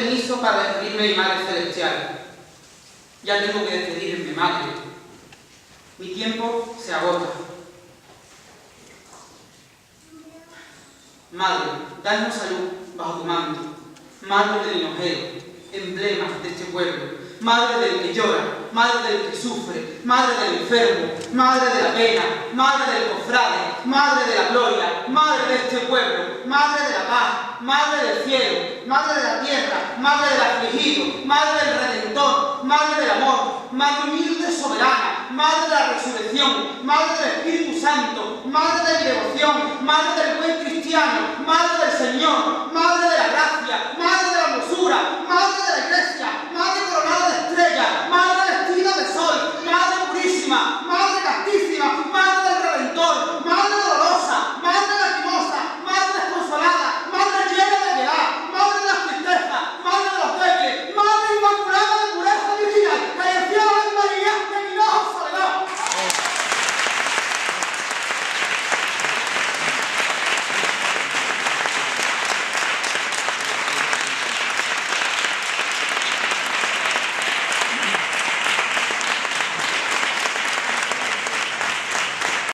permiso para despedirme de mi Madre Celestial. Ya tengo que despedirme, Madre. Mi tiempo se agota. Madre, danos salud bajo tu manto. Madre del hinojero, emblema de este pueblo. Madre del que llora, madre del que sufre, madre del enfermo, madre de la pena, madre del cofrade, madre de la gloria, madre de este pueblo, madre de la paz, madre del cielo, madre de la tierra, madre del afligido, madre del redentor, madre del amor, madre humilde soberana, madre de la resurrección, madre del Espíritu Santo, madre de mi devoción, madre del buen cristiano, madre del Señor, madre de la gracia, madre de la hermosura,